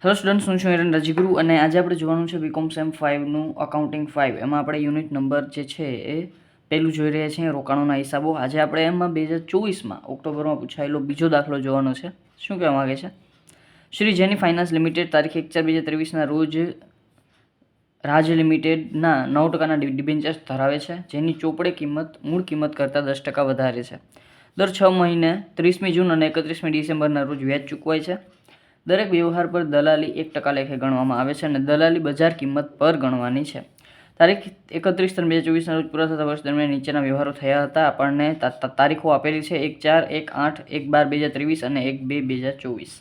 Hello students, હું છું એરન રજીગુરુ અને આજે આપણે જોવાનું છે બીકોમ સેમ 5નું અકાઉન્ટિંગ 5. એમાં આપણે યુનિટ નંબર જે છે એ પહેલું જોઈ રહ્યા છીએ, રોકાણોના હિસાબો. આજે આપણે એમાં 2024માં ઓક્ટોબરમાં પૂછાયેલો બીજો દાખલો જોવાનો છે. શું કહેવા માગે છે? શ્રી જેની ફાઇનાન્સ લિમિટેડ તારીખ 1/4/2023ના રોજ રાજ લિમિટેડના 9%ના ડિબેન્ચર્સ ધરાવે છે, જેની ચોપડે કિંમત મૂળ કિંમત કરતાં 10% વધારે છે. દર 6 મહિને 30મી જૂન અને 31મી ડિસેમ્બરના રોજ વ્યાજ ચૂકવાય છે. દરેક વ્યવહાર પર દલાલી 1% લેખે ગણવામાં આવે છે અને દલાલી બજાર કિંમત પર ગણવાની છે. તારીખ 31/3/2024ના રોજ પૂરા થતા વર્ષ દરમિયાન નીચેના વ્યવહારો થયા હતા. આપણને તારીખો આપેલી છે 1/4, 1/8, 1/12/2023 અને 1/2/2024.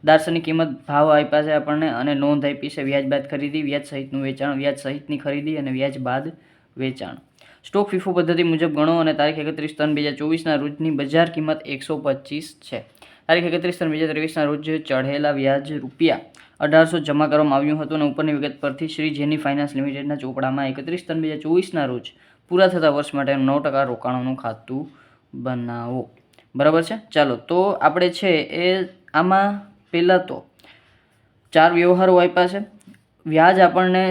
દાર્શનિક કિંમત ભાવ આપ્યા છે આપણને અને નોંધ આપી છે વ્યાજ બાદ ખરીદી, વ્યાજ સહિતનું વેચાણ, વ્યાજ સહિતની ખરીદી અને વ્યાજ બાદ વેચાણ. સ્ટોક ફીફો પદ્ધતિ મુજબ ગણો અને તારીખ 31/3/2024ના રોજની બજાર કિંમત 125 છે. તારીખ 31/3/2023ના રોજ ચઢેલા વ્યાજ ₹1800 જમા કરવામાં આવ્યું હતું અને ઉપરની વિગત પરથી શ્રી જેની ફાઇનાન્સ લિમિટેડના ચોપડામાં 31/3/2024ના રોજ પૂરા થતા વર્ષ માટે 9% રોકાણોનું ખાતું બનાવો. બરાબર છે? ચાલો, તો આપણે છે એ આમાં પહેલાં તો 4 વ્યવહારો આપ્યા છે. વ્યાજ આપણને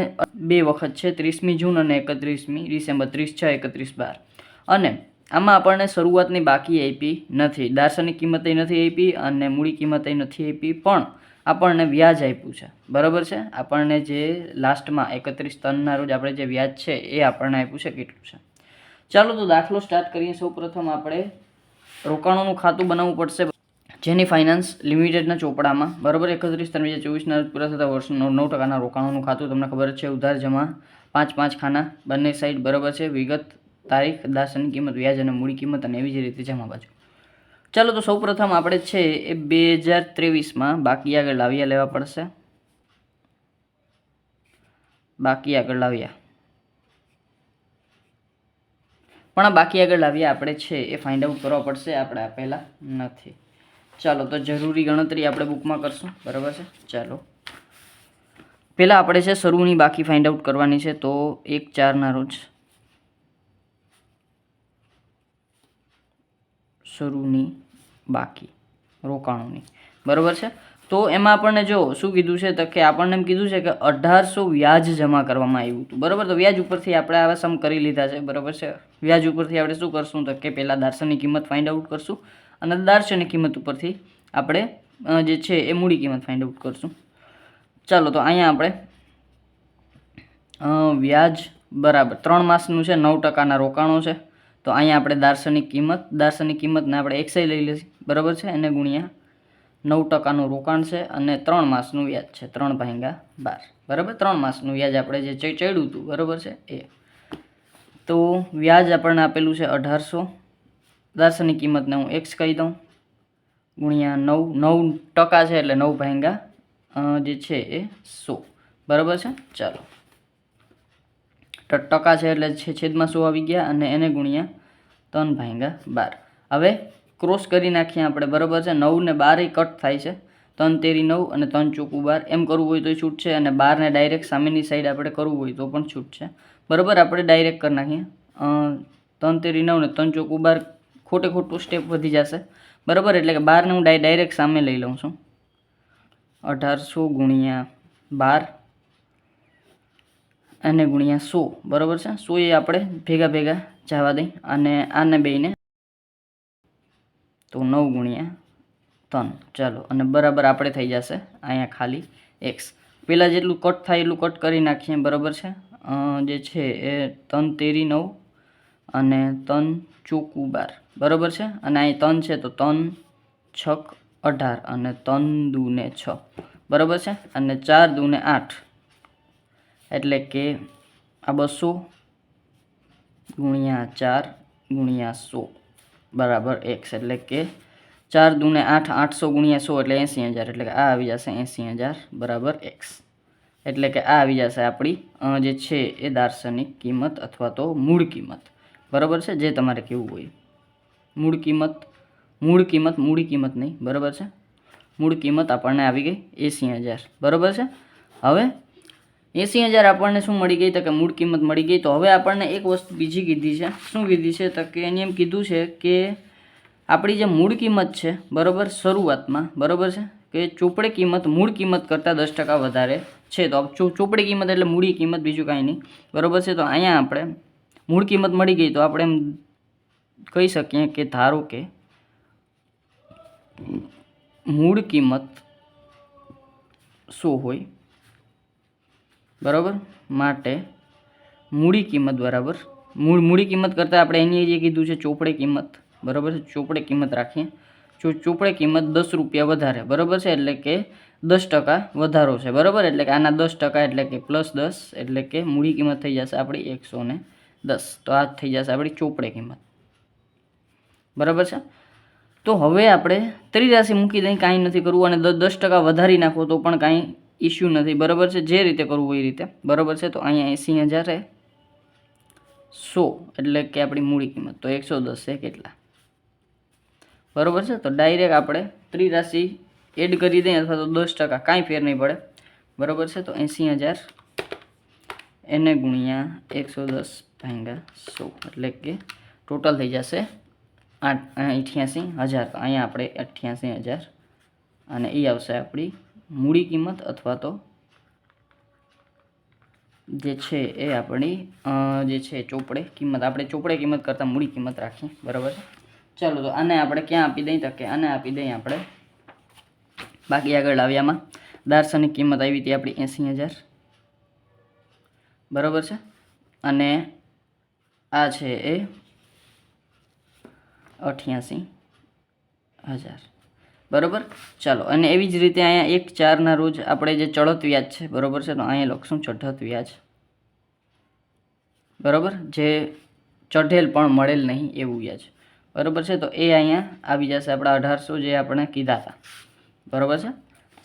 2 વખત છે, 30મી જૂન અને 31મી ડિસેમ્બર, 30/6, 31/12. અને આમાં આપણને શરૂઆતની બાકી આપી નથી, દાર્શનિક કિંમતે નથી આપી અને મૂડી કિંમતે નથી આપી, પણ આપણને વ્યાજ આપ્યું છે. બરાબર છે? આપણને જે લાસ્ટમાં 31/3ના રોજ આપણે જે વ્યાજ છે એ આપણને આપ્યું છે. કેટલું છે? ચાલો, તો દાખલો સ્ટાર્ટ કરીએ. સૌપ્રથમ આપણે રોકાણોનું ખાતું બનાવવું પડશે જેની ફાઇનાન્સ લિમિટેડના ચોપડામાં. બરાબર, 31/3/2024ના રોજ પૂરા થતા વર્ષનું 9%ના રોકાણોનું ખાતું. તમને ખબર જ છે, ઉધાર જમા 5 ખાના બંને સાઈડ. બરાબર છે? વિગત, તારીખ, દાર્શનિક કિંમત, વ્યાજ અને મૂડી કિંમત અને એવી જ રીતે જમા બાજુ. ચાલો, તો સૌપ્રથમ આપણે છે એ 2023માં બાકી આગળ લાવ્યા લેવા પડશે. બાકી આગળ લાવ્યા, પણ આ બાકી આગળ લાવ્યા આપણે છે એ ફાઇન્ડ આઉટ કરવા પડશે, આપણે આપેલા નથી. ચાલો, તો જરૂરી ગણતરી આપણે બુકમાં કરશું. બરાબર છે? ચાલો, પહેલાં આપણે છે શરૂની બાકી ફાઇન્ડ આઉટ કરવાની છે. તો 1/4ના રોજ શરૂની બાકી રોકાણોની. બરાબર છે? તો એમાં આપણને જો શું કીધું છે, તો કે આપણને એમ કીધું છે કે 1800 વ્યાજ જમા કરવામાં આવ્યું હતું. બરાબર, તો વ્યાજ ઉપરથી આપણે આવા સમ કરી લીધા છે. બરાબર છે? વ્યાજ ઉપરથી આપણે શું કરશું, તો કે પહેલાં દાર્શનિક કિંમત ફાઇન્ડ આઉટ કરશું અને દાર્શનિક કિંમત ઉપરથી આપણે જે છે એ મૂડી કિંમત ફાઇન્ડ આઉટ કરશું. ચાલો, તો અહીંયા આપણે વ્યાજ બરાબર 3 માસનું છે, 9%ના રોકાણો છે. તો અહીંયા આપણે દાર્શનિક કિંમતને આપણે XI લઈ લઈશું. બરાબર છે? એને ગુણ્યા 9%નું રોકાણ છે અને 3 માસનું વ્યાજ છે, 3/12. બરાબર, 3 માસનું વ્યાજ આપણે જે ચડ્યું હતું. બરાબર છે? એ તો વ્યાજ આપણને આપેલું છે 1800. દાર્શનિક કિંમતને હું X કહી દઉં, ગુણ્યા 9% છે એટલે 9/, જે છે એ 100. બરાબર છે? ચાલો, ટકા છે એટલે છેદમાં 100 આવી ગયા અને એને ગુણ્યા 3/12. હવે ક્રોસ કરી નાખીએ આપણે. બરાબર છે? 9 ને 12 કટ થાય છે, 3 તેરી 9 અને 3 ચોકું 12. એમ કરવું હોય તો છૂટ છે અને 12ને ડાયરેક્ટ સામેની સાઈડ આપણે કરવું હોય તો પણ છૂટ છે. બરાબર, આપણે ડાયરેક્ટ કરી નાખીએ. 3 તેરી 9 ને 3 ચોકું 12, ખોટું સ્ટેપ વધી જશે. બરાબર, એટલે કે 12ને હું ડાયરેક્ટ સામે લઈ લઉં છું. 1800 ગુણ્યા 12 અને ગુણ્યા 100. બરાબર છે? 100 એ આપણે ભેગા જવા દઈ અને આને બેને તો 9 ગુણ્યા 3. ચાલો, અને બરાબર આપણે થઈ જશે અહીંયા ખાલી X. પહેલાં જેટલું કટ થાય એટલું કટ કરી નાખીએ. બરાબર છે? જે છે એ 3 તેરી 9 અને 3 ચોકું 12. બરાબર છે? અને અહીં 3 છે તો 3 છક 18 અને 3 દૂને 6. બરાબર છે? અને 4 દૂને 8, એટલે કે આ 200 ગુણ્યા 4 ગુણ્યા 100 બરાબર X. એટલે કે 4 દૂને 8, 800 ગુણ્યા 100 એટલે 80,000. એટલે કે આ આવી જશે 80,000 બરાબર X. એટલે કે આ આવી જશે આપણી જે છે એ દાર્શનિક કિંમત અથવા તો મૂળ કિંમત. બરાબર છે? જે તમારે કેવું હોય. મૂડી કિંમત નહીં. બરાબર છે? મૂળ કિંમત આપણને આવી ગઈ 80,000. બરાબર છે? હવે 80,000 આપણને શું મળી ગઈ, તો કે મૂળ કિંમત મળી ગઈ. તો હવે આપણને એક વસ્તુ બીજી કીધી છે. શું કીધી છે, તો કે એની એમ કીધું છે કે આપણી જે મૂળ કિંમત છે, બરાબર, શરૂઆતમાં, બરાબર છે, કે ચોપડે કિંમત મૂળ કિંમત કરતાં 10% વધારે છે. તો ચોપડી કિંમત એટલે મૂડી કિંમત, બીજું કાંઈ નહીં, બરાબર છે. તો અહીંયા આપણે મૂળ કિંમત મળી ગઈ તો આપણે એમ કહી શકીએ કે ધારો કે મૂળ કિંમત 100 હોય, બરાબર, માટે મૂડી કિંમત બરાબર મૂડી કિંમત કરતાં આપણે એની જે કીધું છે ચોપડે કિંમત, બરાબર છે, ચોપડે કિંમત રાખીએ. ચોપડે કિંમત 10 રૂપિયા વધારે, બરાબર છે, એટલે કે 10% વધારો છે, બરાબર. એટલે કે આના 10% એટલે કે +10, એટલે કે મૂડી કિંમત થઈ જશે આપણી 110. તો આ થઈ જશે આપણી ચોપડે કિંમત, બરાબર છે. તો હવે આપણે ત્રિરાશિ મૂકી દઈએ, કાંઈ નથી કરવું, અને 10% વધારી નાખો તો પણ કાંઈ ઇસ્યુ નથી, બરાબર છે, જે રીતે કરવું એ રીતે, બરાબર છે. તો અહીંયા 80,000 100 એટલે કે આપણી મૂડી કિંમત, તો 110 છે કેટલા, બરાબર છે. તો ડાયરેક્ટ આપણે ત્રિરાશિ એડ કરી દઈએ અથવા તો 10%, કાંઈ ફેર નહીં પડે, બરાબર છે. તો 80,000 એને ગુણ્યા 110/100 એટલે કે ટોટલ થઈ જશે 88,000. તો અહીંયા આપણે 88,000 અને એ આવશે આપણી મૂડી કિંમત અથવા તો જે છે એ આપણી જે છે ચોપડે કિંમત. આપણે ચોપડે કિંમત કરતાં મૂડી કિંમત રાખીએ, બરાબર છે. ચાલો, તો આને આપણે ક્યાં આપી દઈએ તો કે આને આપી દઈએ આપણે બાકી આગળ આવ્યામાં દાર્શનિક કિંમત આવી હતી આપણી 80,000, બરાબર છે, અને આ છે એ 88,000, બરાબર. ચાલો, અને એવી જ રીતે અહીંયા 1/4 રોજ આપણે જે ચડત વ્યાજ છે, બરાબર છે, તો અહીંયા લખશું ચઢત વ્યાજ, બરાબર, જે ચઢેલ પણ મળેલ નહીં એવું વ્યાજ, બરાબર છે. તો એ અહીંયા આવી જશે આપણા 1800 જે આપણે કીધા હતા, બરાબર છે.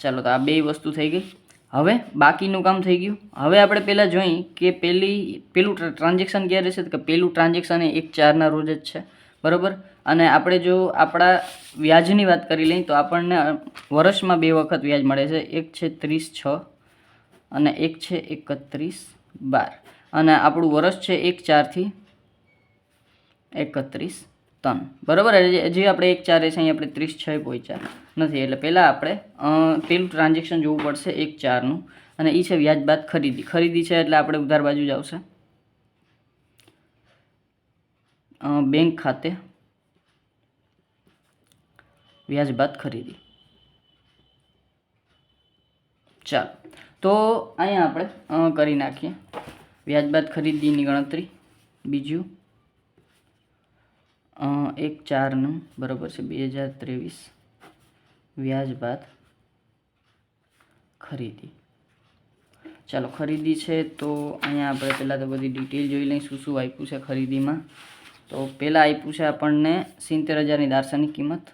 ચાલો, તો આ બે વસ્તુ થઈ ગઈ. હવે બાકીનું કામ થઈ ગયું. હવે આપણે પહેલાં જોઈએ કે પેલું ટ્રાન્ઝેક્શન ક્યારે છે, કે પેલું ટ્રાન્ઝેક્શન એ 1/4 રોજ જ છે, બરાબર. અને આપણે જો આપણા વ્યાજની વાત કરી લઈએ તો આપણને વર્ષમાં 2 વખત વ્યાજ મળે છે. એક છે 30/6 અને એક છે 31/12, અને આપણું વર્ષ છે 1/4 થી 31/3, બરાબર. હજી આપણે 1/4 છે, અહીં આપણે 30/6 પહોંચ્યા નથી, એટલે પહેલાં આપણે પેલું ટ્રાન્ઝેક્શન જોવું પડશે 1/4નું, અને એ છે વ્યાજ બાદ ખરીદી છે, એટલે આપણે ઉધાર બાજુ જ આવશે બેંક ખાતે વ્યાજ બાદ ખરીદી. ચાલો, તો અહીંયા આપણે કરી નાખીએ વ્યાજ બાદ ખરીદીની ગણતરી. બીજું 1/4નું, બરાબર છે, 2023 વ્યાજ બાદ ખરીદી. ચાલો, ખરીદી છે તો અહીંયા આપણે પહેલાં તો બધી ડિટેલ જોઈ લઈએ શું શું આપ્યું છે ખરીદીમાં. તો પહેલાં આપ્યું છે આપણને 70,000ની દાર્શનિક કિંમત,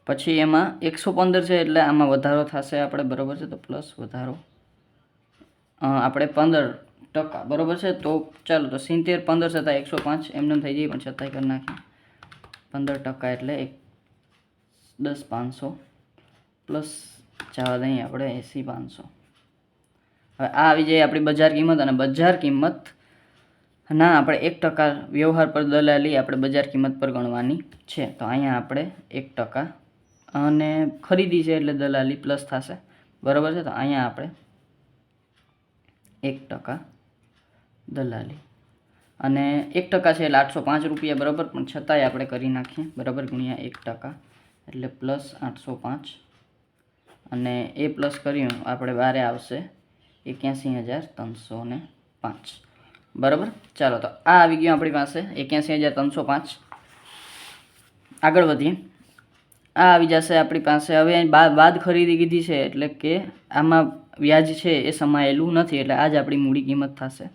પછી એમાં 115 છે એટલે આમાં વધારો થશે આપણે, બરાબર છે, તો પ્લસ વધારો આપણે 15%, બરાબર છે. તો ચાલો, તો 70 15 છતાં 105 એમને થઈ જાય, પણ છતાંય કરી નાખીએ 15% એટલે 10,500 પ્લસ જવા દઈએ આપણે 80,500. હવે આ આવી જાય આપણી બજાર કિંમત, અને બજાર કિંમત ના આપણે 1% વ્યવહાર પર દલાલી આપણે બજાર કિંમત પર ગણવાની છે. તો અહીંયા આપણે 1% અને ખરીદી છે એટલે દલાલી પ્લસ થશે, બરાબર છે. તો અહીંયા આપણે 1% દલાલી, અને 1% છે એટલે 805 રૂપિયા, બરાબર, પણ છતાંય આપણે કરી નાખીએ, બરાબર, ગુણ્યા 1% એટલે પ્લસ 805, અને એ પ્લસ કર્યું આપણે બારે આવશે 81,305, બરાબર. ચાલો, તો આ આવી ગયું આપણી પાસે 81,305. આગળ વધીએ. આ આવી જશે આપણી પાસે. હવે બાદ ખરીદી કીધી છે એટલે કે આમાં વ્યાજ છે એ સમાયેલું નથી, એટલે આ જ આપણી મૂડી કિંમત થશે,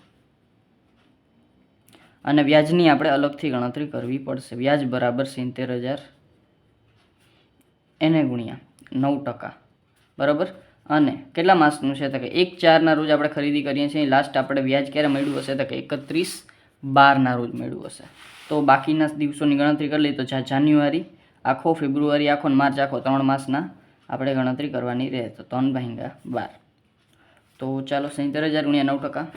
અને વ્યાજની આપણે અલગથી ગણતરી કરવી પડશે. વ્યાજ બરાબર 70,000 એને ગુણ્યા 9%, બરાબર. અને કેટલા માસનું છે તો કે 1/4 રોજ આપણે ખરીદી કરીએ છીએ. લાસ્ટ આપણે વ્યાજ ક્યારે મળ્યું હશે તો કે 31/12 રોજ મળ્યું હશે. તો બાકીના દિવસોની ગણતરી કરી લઈએ તો જાન્યુઆરી આખો, ફેબ્રુઆરી આખો, માર્ચ આખો, 3 માસના આપણે ગણતરી કરવાની રહે. તો 3/12. તો ચાલો, 70,000 ગુણ્યા 9%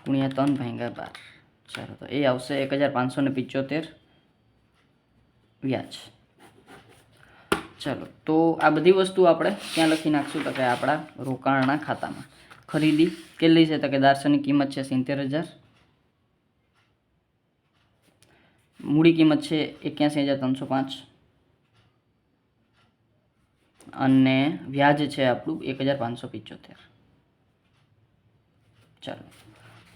ગુણ્યા 3/12. ચાલો તો એ આવશે 1575 વ્યાજ. ચાલો તો આ બધી વસ્તુ આપણે ક્યાં લખી નાખશું તો કે આપણા રોકાણના ખાતામાં. ખરીદી કેટલી છે તો કે દાર્શનિક કિંમત છે 70,000, મૂડી કિંમત છે 81,305 અને વ્યાજ છે આપણું 1575. ચાલો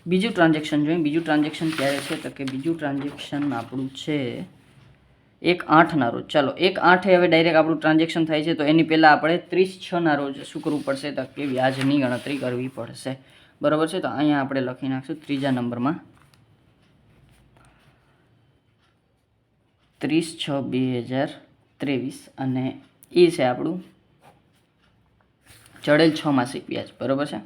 બીજું ટ્રાન્ઝેક્શન જોઈએ. બીજું ટ્રાન્ઝેક્શન ક્યારે છે તો કે બીજું ટ્રાન્ઝેક્શન આપણું છે 1/8 રોજ. ચાલો 1/8 હવે ડાયરેક્ટ આપણું ટ્રાન્ઝેક્શન થાય છે તો એની પહેલાં આપણે 30/6 રોજ શું કરવું પડશે તો કે વ્યાજની ગણતરી કરવી પડશે. બરાબર છે. તો અહીંયા આપણે લખી નાખશું ત્રીજા નંબરમાં 30/6/2023 અને એ છે આપણું ચડેલ 6 માસિક વ્યાજ. બરાબર છે.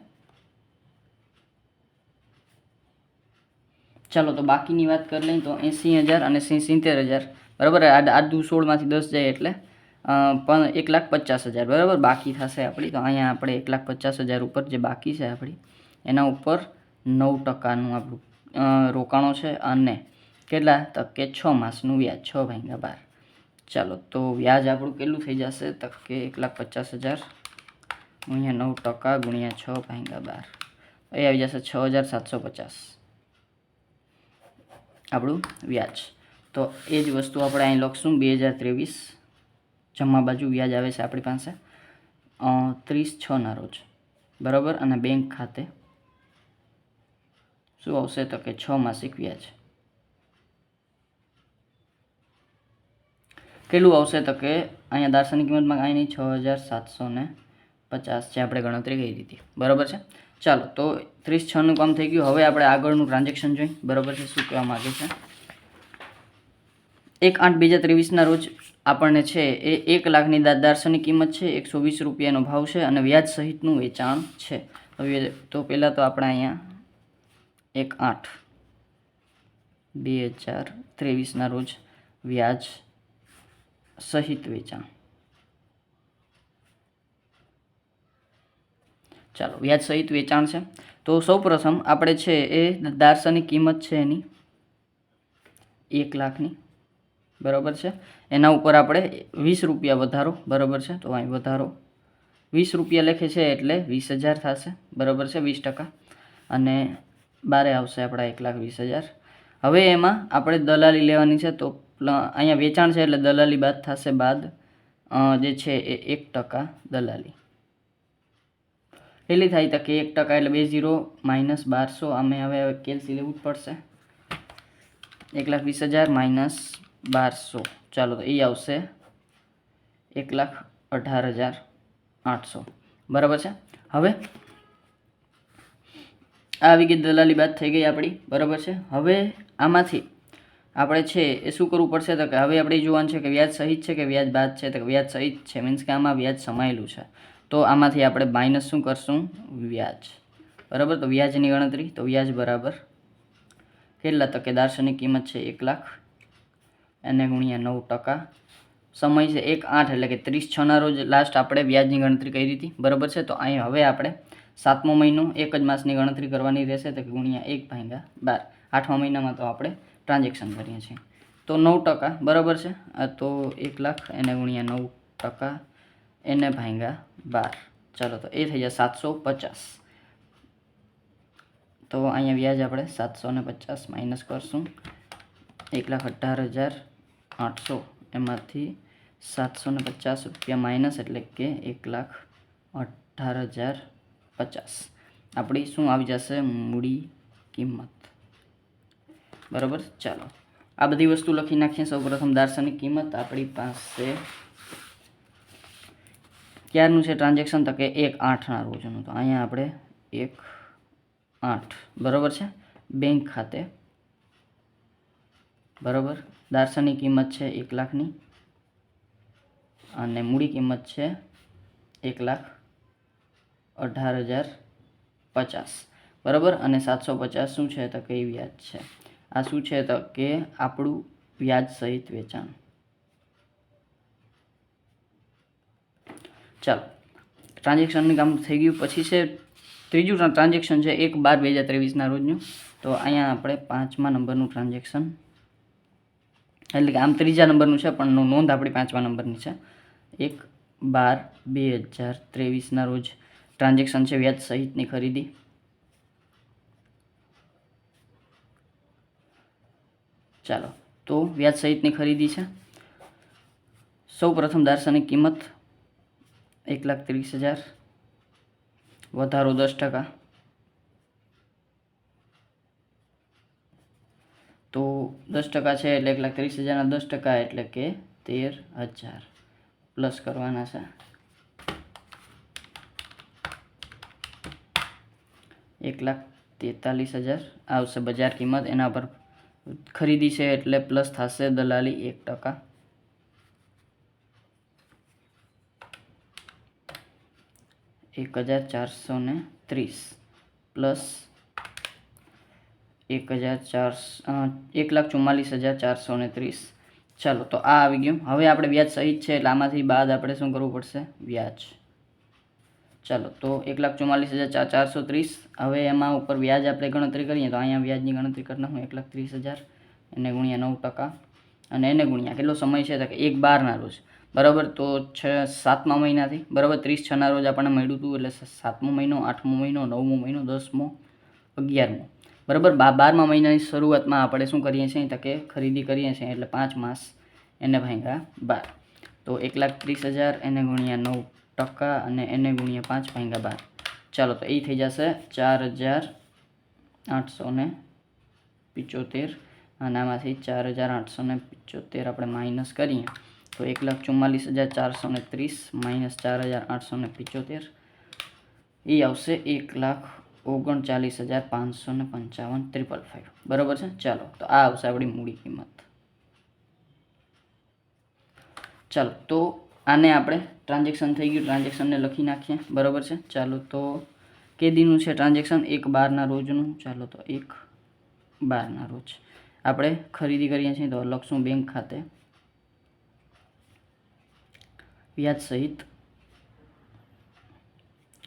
ચાલો તો બાકીની વાત કરી લઈએ તો 80,000 અને 70,000. બરાબર. આડું 16માંથી 10 જાય એટલે 1,50,000 બરાબર બાકી થશે આપણી. તો અહીંયા આપણે 1,50,000 ઉપર જે બાકી છે આપણી એના ઉપર 9%નું આપણું રોકાણો છે અને કેટલા તો કે 6 માસનું વ્યાજ 6/12. ચાલો તો વ્યાજ આપણું કેટલું થઈ જશે તો કે 1,50,000 ગુણ્યા 9% ગુણ્યા 6/12 એ આવી જશે 6,750 આપણું વ્યાજ. તો એ જ વસ્તુ આપણે અહીં લખશું 2023 જમા બાજુ વ્યાજ આવે છે આપણી પાસે 30/6 રોજ. બરાબર. અને બેંક ખાતે શું આવશે તો કે 6 માસિક વ્યાજ કેટલું આવશે તો કે અહીંયા દાર્શનિક કિંમતમાં કાંઈ નહીં 6,750 છે આપણે ગણતરી કરી દીધી. બરાબર છે. ચાલો તો 30/6નું કામ થઈ ગયું. હવે આપણે આગળનું ટ્રાન્ઝેક્શન જોઈએ. બરાબર છે. શું કહેવા માગે છે 1/8/2023 રોજ આપણને છે એ 1 લાખની દાર્શનિક કિંમત છે, 120 રૂપિયાનો ભાવ છે અને વ્યાજ સહિતનું વેચાણ છે. તો પહેલાં તો આપણે અહીંયા 1/8/2023 રોજ વ્યાજ સહિત વેચાણ. ચાલો વ્યાજ સહિત વેચાણ છે. તો સૌપ્રથમ આપણે છે એ દાર્શનિક કિંમત છે એની 1 લાખની. બરાબર છે. એના ઉપર આપણે 20 રૂપિયા વધારો. બરાબર છે. તો અહીં વધારો 20 રૂપિયા લખે છે એટલે 20,000 થશે. બરાબર છે. 20% અને બારે આવશે આપણા 1,20,000. હવે એમાં આપણે દલાલી લેવાની છે તો અહીંયા વેચાણ છે એટલે દલાલી બાદ થશે. બાદ જે છે એ 1% દલાલી કેટલી થાય તો કે 1% એટલે 20 માઇનસ 1200. આમે હવે કેલ્સી લેવું જ પડશે. 1,20,000 માઇનસ 1200. ચાલો તો એ આવશે 1,18,800. બરાબર છે. હવે આવી ગઈ દલાલી બાદ થઈ ગઈ આપણી. બરાબર છે. હવે આમાંથી આપણે છે એ શું કરવું પડશે તો કે હવે આપણે જોવાનું છે કે વ્યાજ સહિત છે કે વ્યાજ બાદ છે તો વ્યાજ સહિત છે. મીન્સ કે આમાં વ્યાજ સમાયેલું છે. તો આમાંથી આપણે માઇનસ શું કરશું વ્યાજ. બરાબર. તો વ્યાજની ગણતરી તો વ્યાજ બરાબર કેટલા તો કે દાર્શનિક કિંમત છે 1 લાખ એને ગુણ્યા 9%. સમય છે 1/8 એટલે કે 30/6 રોજ લાસ્ટ આપણે વ્યાજની ગણતરી કરી હતી. બરાબર છે. તો અહીં હવે આપણે 7મો મહિનો એક જ માસની ગણતરી કરવાની રહેશે તો ગુણ્યા 1/12. 8મા મહિનામાં તો આપણે ટ્રાન્ઝેક્શન કરીએ છીએ તો 9%. બરાબર છે. તો 1 લાખ એને ગુણ્યા 9% એને ભાંગ્યા 12. ચાલો તો એ થઈ જાય 750. તો અહીંયા વ્યાજ આપણે 750 માઇનસ કરશું 1,18,800. એમાંથી 750 રૂપિયા માઇનસ એટલે કે 1,18,050 આપણી શું આવી જશે મૂડી કિંમત. બરાબર. ચાલો આ બધી વસ્તુ લખી નાખીએ. સૌપ્રથમ દાર્શનિક કિંમત આપણી પાસે ક્યારનું છે ટ્રાન્ઝેક્શન તો કે 1/8 રોજનું. તો અહીંયા આપણે 1/8. બરાબર છે. બેંક ખાતે. બરાબર. દાર્શનિક કિંમત છે 1 લાખની અને મૂડી કિંમત છે 1,18,050. બરાબર. અને 750 શું છે તો કે વ્યાજ છે. આ શું છે તો કે આપણું વ્યાજ સહિત વેચાણ. ચાલો ટ્રાન્ઝેક્શનનું કામ થઈ ગયું. પછી છે ત્રીજું ટ્રાન્ઝેક્શન છે 1/12/2023 રોજનું તો અહીંયા આપણે 5મા નંબરનું ટ્રાન્ઝેક્શન, એટલે કે આમ 3જા નંબરનું છે પણ નોંધ આપણી 5મા નંબરની છે. 1/12/2023ના રોજ ટ્રાન્ઝેક્શન છે વ્યાજ સહિતની ખરીદી. ચાલો, તો વ્યાજ સહિતની ખરીદી છે. સૌ પ્રથમ દાર્શનિક કિંમત 1,30,000, વધારો 10%. તો 10% છે એટલે 1,30,000ના 10% એટલે કે 13,000 પ્લસ કરવાના છે. 1,43,000 આવશે બજાર કિંમત. એના પર ખરીદી છે એટલે પ્લસ થશે દલાલી 1%. 1,430 પ્લસ 1,44,430. ચાલો, તો આ આવી ગયું. હવે આપણે વ્યાજ સહિત છે એટલે આમાંથી બાદ આપણે શું કરવું પડશે? વ્યાજ. ચાલો, તો 1,44,430. હવે એમાં ઉપર વ્યાજ આપણે ગણતરી કરીએ તો અહીંયા વ્યાજની ગણતરી કરી નાખું. 1,30,000 એને ગુણ્યા 9% અને એને ગુણ્યા કેટલો સમય છે તો કે 1/12ના રોજ, બરાબર. તો 7મા મહિનાથી, બરાબર. 30/6ના રોજ આપણને મળ્યું હતું એટલે 7મો મહિનો, 8મો મહિનો, 9મો મહિનો, 10મો, 11મો, બરાબર. 12મા મહિનાની શરૂઆતમાં આપણે શું કરીએ છીએ તો કે ખરીદી કરીએ છીએ એટલે 5 માસ એને ભાગ્યા 12. તો 1,30,000 એને ગુણ્યા 9% અને એને ગુણ્યા 5 ભાગ્યા 12. ચાલો, તો એ થઈ જશે 4,875 અને આમાંથી 4,875 આપણે માઇનસ કરીએ તો 1,44,430 માઇનસ 4,875 એ આવશે 1,39,555 બરાબર છે. ચાલો, તો આ આવશે આપણી મૂડી કિંમત. ચાલો, તો આને આપણે ટ્રાન્ઝેક્શન થઈ ગયું, ટ્રાન્ઝેક્શનને લખી નાખીએ, બરાબર છે. ચાલો, તો કેદીનું છે ટ્રાન્ઝેક્શન? 1/12ના રોજનું. ચાલો, તો 1/12ના રોજ આપણે ખરીદી કરીએ છીએ તો લખશું બેંક ખાતે વ્યાજ સહિત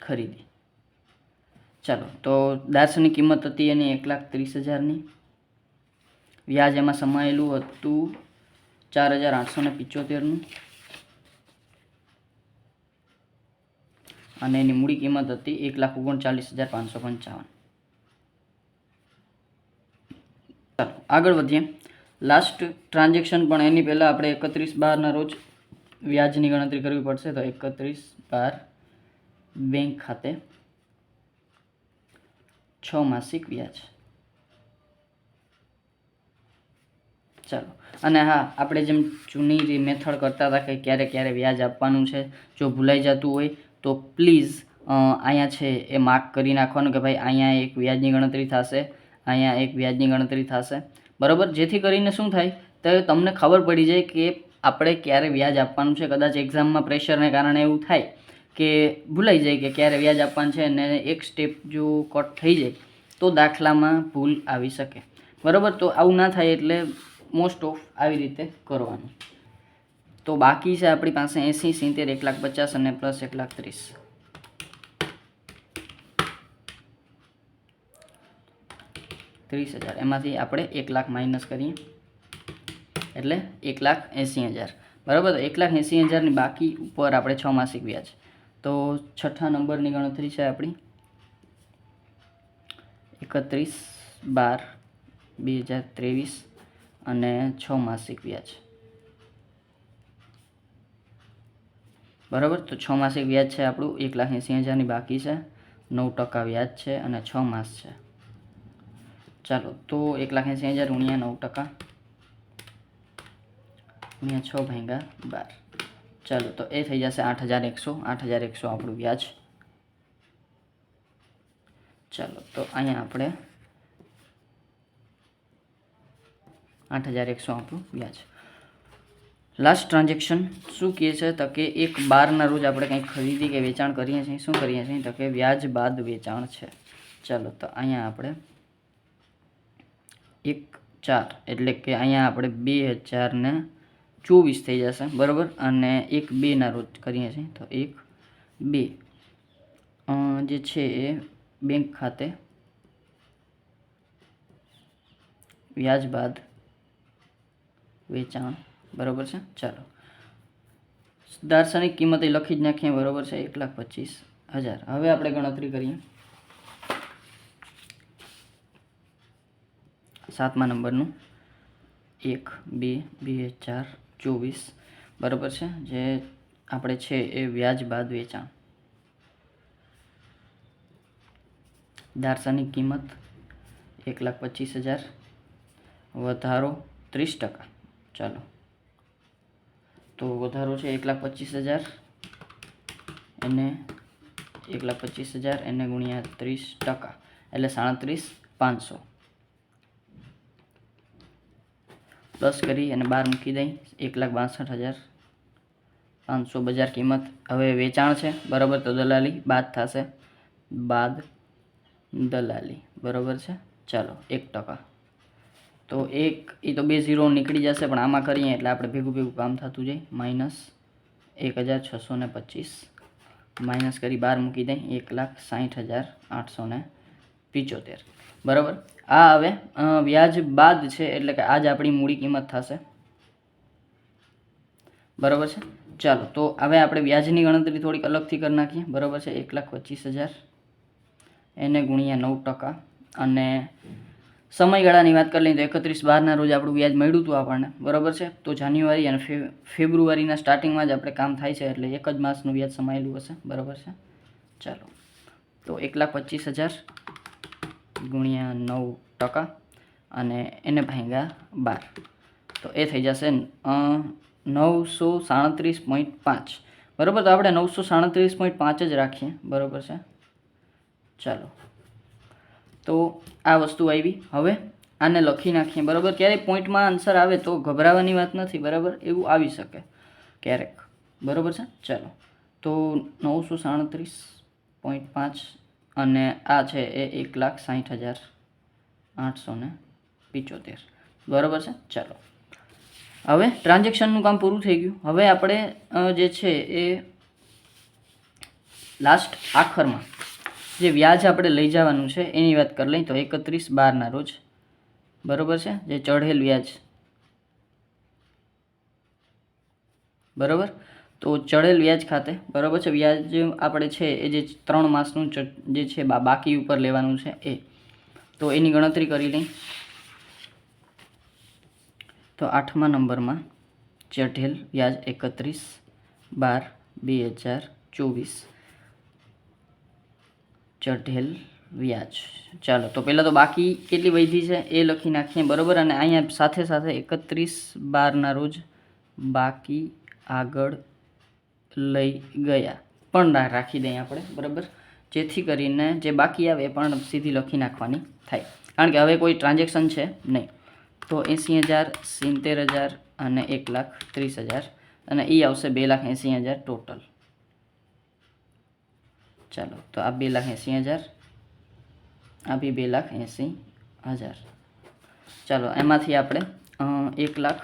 ખરીદી. ચાલો, તો દાર્શનિક કિંમત હતી એની 1,30,000ની. વ્યાજ એમાં સમાયેલું હતું 4,875નું અને એની મૂડી કિંમત હતી 1,39,555. ચાલો, આગળ વધીએ. લાસ્ટ ટ્રાન્ઝેક્શન પણ એની પહેલાં આપણે 31/12ના રોજ વ્યાજની ગણતરી કરવી પડશે. તો 31/12 બેંક ખાતે 6 માસિક વ્યાજ. ચાલો, અને હા, આપણે જેમ જૂની મેથડ કરતા હતા કે ક્યારે ક્યારે વ્યાજ આપવાનું છે, જો ભૂલાઈ જતું હોય તો પ્લીઝ અહીંયા છે એ માર્ક કરી નાખવાનું કે ભાઈ અહીંયા એક વ્યાજની ગણતરી થશે, અહીંયા એક વ્યાજની ગણતરી થશે, બરાબર. જેથી કરીને શું થાય તો તમને ખબર પડી જાય કે આપણે ક્યારે વ્યાજ આપવાનું છે. કદાચ એક્ઝામમાં પ્રેશરને કારણે એવું થાય કે ભૂલાઈ જાય કે ક્યારે વ્યાજ આપવાનું છે અને એક સ્ટેપ જો કટ થઈ જાય તો દાખલામાં ભૂલ આવી શકે, બરાબર. તો આવું ના થાય એટલે મોસ્ટ ઓફ આવી રીતે કરવાનું. તો બાકી છે આપણી પાસે 80, 70, 1,50,000 અને પ્લસ 1,30,000. 30,000 એમાંથી આપણે 1,00,000 માઇનસ કરીએ એટલે 1,80,000, બરાબર. 1,80,000ની બાકી ઉપર આપણે 6 માસિક વ્યાજ. તો 6થા નંબરની ગણતરી છે આપણી 31/12/2023 અને 6 માસિક વ્યાજ, બરાબર. તો 6 માસિક વ્યાજ છે આપણું 1,80,000ની બાકી છે, 9% વ્યાજ છે અને 6 માસ છે. ચાલો, તો 1,80,000 ગુણ્યા 9% ગુણ્યા 6 ભાગ્યા 12. ચાલો, તો એ થઈ જશે 8,100. 8,100 આપણું વ્યાજ. ચાલો, તો અહીંયા આપણે 8,100 આપણું વ્યાજ. લાસ્ટ ટ્રાન્ઝેક્શન શું કહે છે તો કે 1/12ના રોજ આપણે કંઈક ખરીદી કે વેચાણ કરીએ છીએ. શું કરીએ છીએ તો કે વ્યાજ બાદ વેચાણ છે. ચાલો, તો અહીંયા આપણે 1/4 એટલે કે અહીંયા આપણે 2,024 થઈ જશે, બરાબર. અને 1/2ના રોજ કરીએ છીએ તો 1/2 જે છે એ બેંક ખાતે વ્યાજ બાદ વેચાણ, બરાબર છે. ચાલો દાર્શનિક કિંમત એ લખી જ નાખીએ, બરાબર છે, 1,25,000. હવે આપણે ગણતરી કરીએ 7મા નંબરનું 1/2/2024, બરાબર છે, જે આપણે છે એ વ્યાજ બાદ વેચાણ. દાર્શનિક કિંમત 1,25,000, વધારો 30%. ચાલો તો વધારો છે 1,25,000, એને 1,25,000 એને ગુણ્યા 30%, એટલે 37,500 પ્લસ કરી અને 12 મૂકી દઈ 1,62,500 બજાર કિંમત. હવે વેચાણ છે, બરાબર, તો દલાલી બાદ થશે, બાદ દલાલી, બરાબર છે. ચાલો 1%, તો એ તો 2 0 નીકળી જશે, પણ આમાં કરીએ એટલે આપણે ભેગું કામ થતું જાય. -1,625 માઇનસ કરી 12 મૂકી દઈ 1,60,875, બરાબર. આ હવે વ્યાજ બાદ છે, એટલે કે આજ આપણી મૂડી કિંમત થશે, બરાબર છે. ચાલો તો હવે આપણે વ્યાજની ગણતરી થોડીક અલગથી કરી નાખીએ, બરાબર છે. 1,25,000 એને ગુણ્યા 9%, અને સમયગાળાની વાત કરી લઈએ તો 31/12ના રોજ આપણું વ્યાજ મળ્યું હતું આપણને, બરાબર છે. તો જાન્યુઆરી અને ફેબ્રુઆરીના સ્ટાર્ટિંગમાં જ આપણે કામ થાય છે, એટલે એક જ માસનું વ્યાજ સમાયેલું હશે, બરાબર છે. ચાલો તો 1,25,000 ગુણ્યા 9% અને એને ભાગ્યા 12, તો એ થઈ જશે 937.5, બરાબર. તો આપણે 937.5 જ રાખીએ, બરાબર છે. ચાલો તો આ વસ્તુ આવી. હવે આને લખી નાખીએ, બરાબર. ક્યારેક પોઈન્ટમાં આન્સર આવે તો ગભરાવાની વાત નથી, બરાબર, એવું આવી શકે ક્યારેક, બરાબર છે. ચાલો તો 937.5 અને આ છે એ 1,60,875, બરાબર છે. ચાલો હવે ટ્રાન્ઝેક્શનનું કામ પૂરું થઈ ગયું. હવે આપણે જે છે એ લાસ્ટ આખરમાં જે વ્યાજ આપણે લઈ જવાનું છે એની વાત કરી લઈએ તો 31/12ના રોજ, બરાબર છે, જે ચઢેલ વ્યાજ, બરાબર. તો ચઢેલ વ્યાજ ખાતે, બરાબર છે, વ્યાજ આપણે છે એ જે 3 માસનું જે છે બાકી ઉપર લેવાનું છે એ, તો એની ગણતરી કરી લઈ. તો 8મા નંબરમાં ચઢેલ વ્યાજ 31/12/2024 ચઢેલ વ્યાજ. ચાલો તો પહેલાં તો બાકી કેટલી વધી છે એ લખી નાખીએ, બરાબર. અને અહીંયા સાથે 31/12ના રોજ બાકી આગળ લઈ ગયા પણ રાખી દઈએ આપણે, બરાબર, જેથી કરીને જે બાકી આવે એ પણ સીધી લખી નાખવાની થાય, કારણ કે હવે કોઈ ટ્રાન્ઝેક્શન છે નહીં. તો 80,000, 70,000 અને 1,30,000, અને એ આવશે 2,80,000 ટોટલ. ચાલો તો આ 2,80,000, આ બી 2,80,000. ચાલો એમાંથી આપણે 1,00,000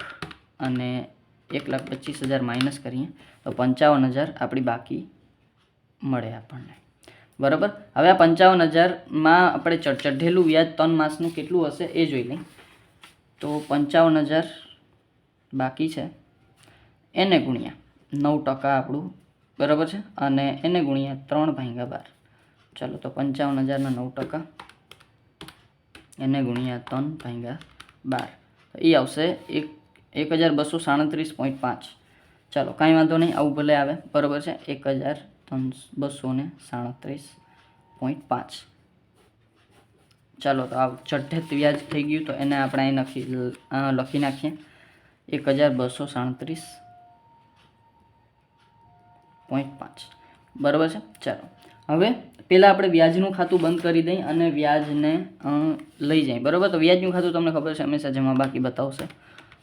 અને 1,25,000 માઇનસ કરીએ તો 55,000 આપણી બાકી મળે આપણને, બરાબર. હવે આ 55,000માં આપણે ચઢેલું વ્યાજ 3 માસનું કેટલું હશે એ જોઈ લઈએ. તો 55,000 બાકી છે, એને ગુણ્યા 9% આપણું, બરાબર છે, અને એને ગુણ્યા 3/12. ચાલો તો 55,000ના 9%, એને ગુણ્યા 3/12, એ આવશે 1,237.5. ચાલો કાંઈ વાંધો નહીં, આવું ભલે આવે, બરાબર છે. 1,237.5. ચાલો તો આ ચઢેત વ્યાજ થઈ ગયું, તો એને આપણે અહીં લખી નાખીએ 1,237.5, બરાબર છે. ચાલો હવે પહેલાં આપણે વ્યાજનું ખાતું બંધ કરી દઈએ અને વ્યાજને લઈ જઈએ, બરાબર. તો વ્યાજનું ખાતું તમને ખબર છે હંમેશા જમા બાકી બતાવશે.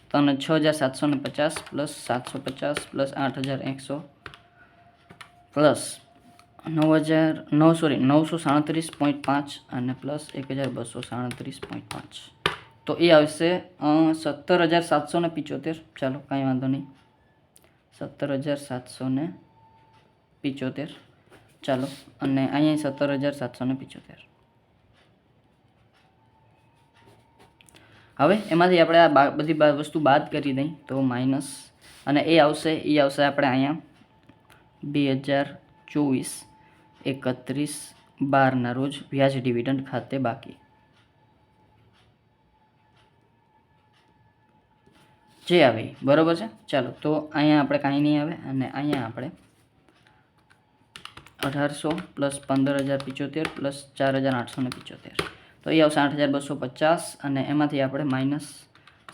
તો 6,750 પ્લસ 750 પ્લસ 8,100 પ્લસ 937.5 અને પ્લસ 1,237.5, તો એ આવશે 17,775. ચાલો કાંઈ વાંધો નહીં, 17,775. ચાલો અને અહીંયા 17,775. હવે એમાંથી આપણે આ બધી વસ્તુ બાદ કરી દઈ તો માઇનસ અને એ આવશે આપણે અહીંયા 2024/31/12 રોજ વ્યાજ ડિવિડન્ડ ખાતે બાકી જે આવે બરાબર છે. ચાલો તો અહીંયા આપણે કાંઈ નહીં આવે અને અહીંયા આપણે 1800 + 15,075 + 4,875 તો એ આવશે 8,250 અને એમાંથી આપણે માઇનસ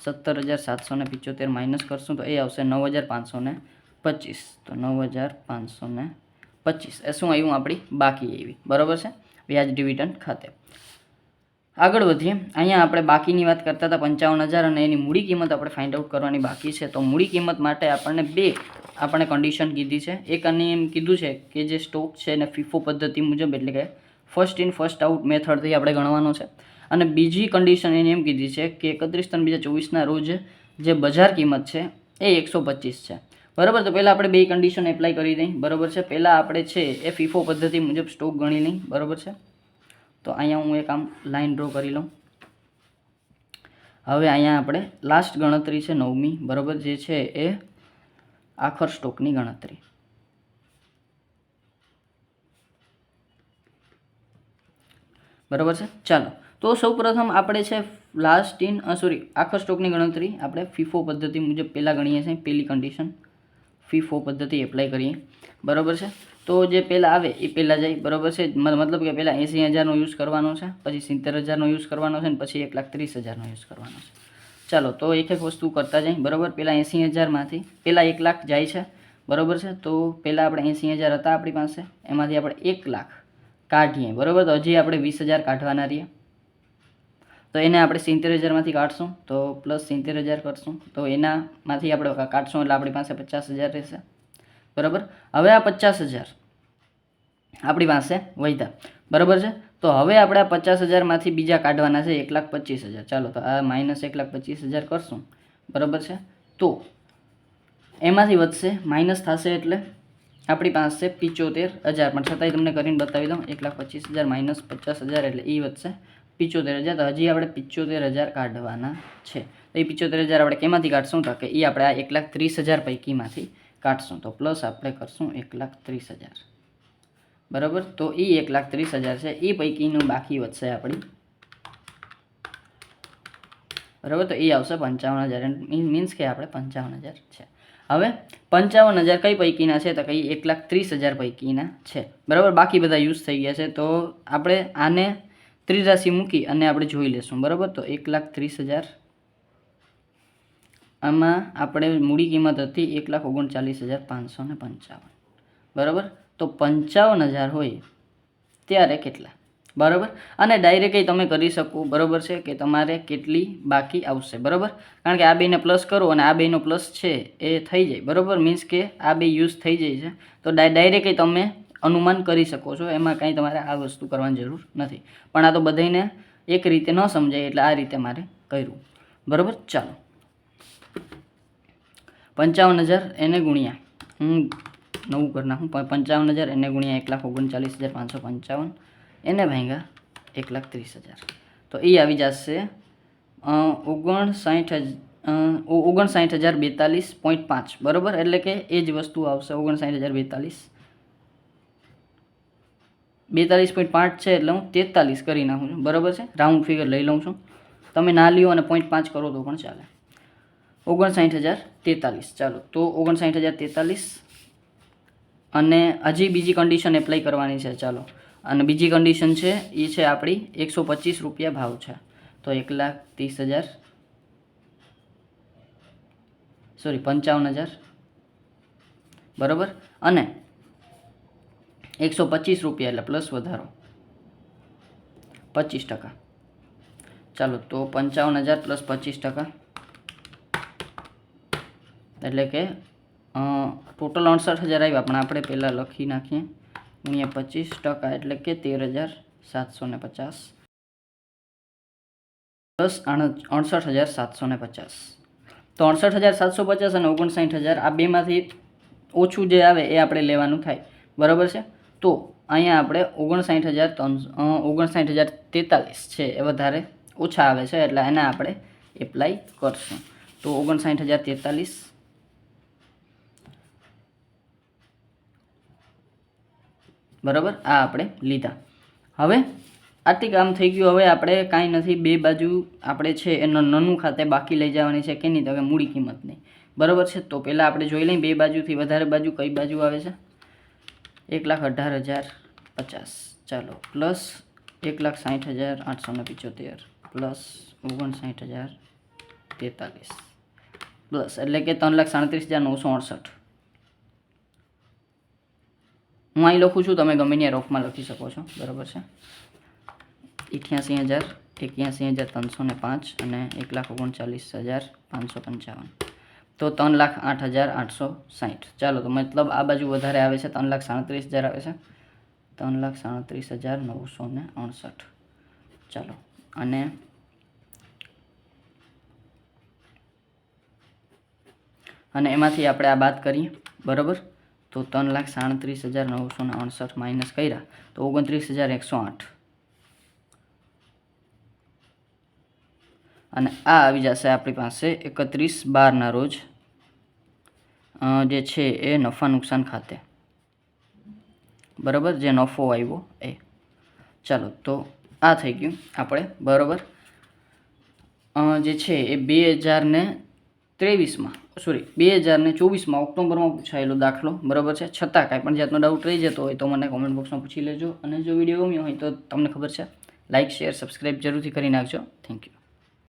17,775 માઇનસ કરશું તો એ આવશે 9,525 તો 9,525 એ શું આવ્યું આપણી બાકી આવી બરાબર છે વ્યાજ ડિવિડન્ડ ખાતે. આગળ વધીએ. અહીંયા આપણે બાકીની વાત કરતા હતા 55,000 અને એની મૂડી કિંમત આપણે ફાઇન્ડ આઉટ કરવાની બાકી છે. તો મૂડી કિંમત માટે આપણે કન્ડિશન કીધી છે. એક અને એમ કીધું છે કે જે સ્ટોક છે એને ફીફો પદ્ધતિ મુજબ એટલે કે ફર્સ્ટ ઇન ફર્સ્ટ આઉટ મેથડથી આપણે ગણવાનો છે. અને બીજી કન્ડિશન એને એમ કીધી છે કે 31/3/2024 રોજ જે બજાર કિંમત છે એ 125 છે બરાબર. તો પહેલાં આપણે બે કન્ડિશન એપ્લાય કરી દઈએ બરાબર છે. પહેલાં આપણે છે એ ફીફો પદ્ધતિ મુજબ સ્ટોક ગણી લઈ બરાબર છે. તો અહીંયા હું એક આમ લાઈન ડ્રો કરી લઉં. હવે અહીંયા આપણે લાસ્ટ ગણતરી છે 9મી બરાબર જે છે એ આખર સ્ટોકની ગણતરી બરાબર છે. ચાલો તો સૌપ્રથમ આપણે છે આખર સ્ટોકની ગણતરી આપણે ફીફો પદ્ધતિ મુજબ પહેલાં ગણીએ છીએ. પહેલી કન્ડિશન ફીફો પદ્ધતિ એપ્લાય કરીએ બરાબર છે. તો જે પહેલાં આવે એ પહેલાં જાય બરાબર છે. મતલબ કે પહેલાં 80,000નો યુઝ કરવાનો છે, પછી 70,000નો યુઝ કરવાનો છે અને પછી 1,30,000નો યુઝ કરવાનો છે. ચાલો તો એક વસ્તુ કરતા જાય બરાબર. પહેલાં 80,000માંથી પહેલાં 1 લાખ જાય છે બરાબર છે. તો પહેલાં આપણે 80,000 હતા આપણી પાસે એમાંથી આપણે 1 લાખ કાઢીએ બરાબર. તો હજી આપણે 20,000 કાઢવાના રહીએ તો એને આપણે 70,000માંથી કાઢશું તો પ્લસ 70,000 કરશું તો એનામાંથી આપણે કાઢશું એટલે આપણી પાસે 50,000 રહેશે બરાબર. હવે આ 50,000 આપણી પાસે વધ્યા બરાબર છે. તો હવે આપણે આ 50,000માંથી બીજા કાઢવાના છે 1,25,000. ચાલો તો આ માઇનસ 1,25,000 કરશું બરાબર છે. તો એમાંથી વધશે માઇનસ થશે એટલે આપણી પાસે 75,000 પણ છતાંય તમને કરીને બતાવી દઉં 1,25,000 માઇનસ 50,000 એટલે એ વધશે 75,000. તો હજી આપણે 75,000 કાઢવાના છે. તો એ 75,000 આપણે કેમાંથી કાઢશું તો કે એ આપણે આ 1,30,000 પૈકીમાંથી કાઢશું તો પ્લસ આપણે કરશું 1,30,000 બરાબર. તો એ 1,30,000 છે એ પૈકીનું બાકી વધશે આપણી બરાબર. તો એ આવશે 55,000 મીન્સ કે આપણે 55,000 છે. હવે 55,000 કઈ પૈકીના છે તો કઈ 1,30,000 પૈકીના છે બરાબર. બાકી બધા યુઝ થઈ ગયા છે તો આપણે આને ત્રિરાશિ મૂકી અને આપણે જોઈ લેશું બરાબર. તો 1,30,000 આમાં આપણે મૂડી કિંમત હતી 1,39,555 બરાબર. તો 55,000 હોય ત્યારે કેટલા બરાબર. અને ડાયરેક્ટ તમે કરી શકો બરાબર છે કે તમારે કેટલી બાકી આવશે બરાબર. કારણ કે આ બેને પ્લસ કરો અને આ બેનો પ્લસ છે એ થઈ જાય બરાબર. મીન્સ કે આ બે યુઝ થઈ જાય છે તો ડાયરેક્ટ તમે અનુમાન કરી શકો છો. એમાં કાંઈ તમારે આ વસ્તુ કરવાની જરૂર નથી. પણ આ તો બધાને એક રીતે ન સમજાય એટલે આ રીતે મારે કર્યું બરાબર. ચાલો 55,000 એને ગુણ્યા હું નવું કરી નાખું 55,000 એને ગુણ્યા 1,39,555 એને ભાગ્યા 1,30,000 તો એ આવી જશે 59,042.5 બરાબર. એટલે કે એ જ વસ્તુ આવશે 59,042.5 છે એટલે હું 43 કરી નાખું છું બરાબર છે. રાઉન્ડ ફિગર લઈ લઉં છું. તમે ના લ્યો અને 0.5 કરો તો પણ ચાલે. 59,043 ચાલો તો 59,043 અને હજી બીજી કન્ડિશન એપ્લાય કરવાની છે. ચાલો અને બીજી કન્ડિશન છે એ છે આપણી 125 રૂપિયા ભાવ છે તો 55,000 બરાબર. અને 125 રૂપિયા એટલે પ્લસ વધારો 25%. ચાલો તો 55,000 + 25% એટલે કે ટોટલ 68,000 આવ્યા પણ આપણે પહેલાં લખી નાખીએ ગુણ્યા 25% એટલે કે 13,750 પ્લસ 68,750 તો 68,750 અને 59,000 આ બેમાંથી ઓછું જે આવે એ આપણે લેવાનું થાય બરાબર છે. તો અહીંયા આપણે 59,043 છે એ વધારે ઓછા આવે છે એટલે એને આપણે એપ્લાય કરશું. તો 59,043 બરાબર, આ આપણે લીધા. હવે આટલી કામ થઈ ગયું. હવે આપણે કાંઈ નથી, બે બાજુ આપણે છે એ નનું ખાતે બાકી લઈ જવાની છે કે નહીં, તો કે મૂડી કિંમત નહીં. બરાબર છે. તો પહેલાં આપણે જોઈ લઈએ બે બાજુથી વધારે બાજુ કઈ બાજુ આવે છે. 1,18,050 ચાલો પ્લસ 1,60,875 પ્લસ 59,043 પ્લસ એટલે કે 3,37,968. હું અહીં લખું છું, તમે ગમે ત્યાં રોકમાં લખી શકો છો. બરાબર છે. 81,305 અને 1,39,555 તો 3,08,860. ચાલો, તો મતલબ આ બાજુ વધારે આવે છે, 3,37,000 આવે છે, 3,37,968. ચાલો, અને એમાંથી આપણે આ બાદ કરીએ. બરાબર, તો 3,37,968 માઇનસ કર્યા તો 29,108 અને આ આવી જશે આપણી પાસે 31/12 રોજ જે છે એ નફા નુકસાન ખાતે. બરાબર, જે નફો આવ્યો એ. ચાલો, તો આ થઈ ગયું આપણે. બરાબર, જે છે એ 2024માં ઓક્ટોબરમાં પૂછાયેલો દાખલો. બરાબર છે. છતાં કાંઈ પણ જાતનો ડાઉટ રહી જતો હોય તો મને કોમેન્ટ બોક્સમાં પૂછી લેજો. અને જો વિડીયો ગમ્યો હોય તો તમને ખબર છે, લાઇક શેર સબસ્ક્રાઈબ જરૂરથી કરી નાખજો. Thank you.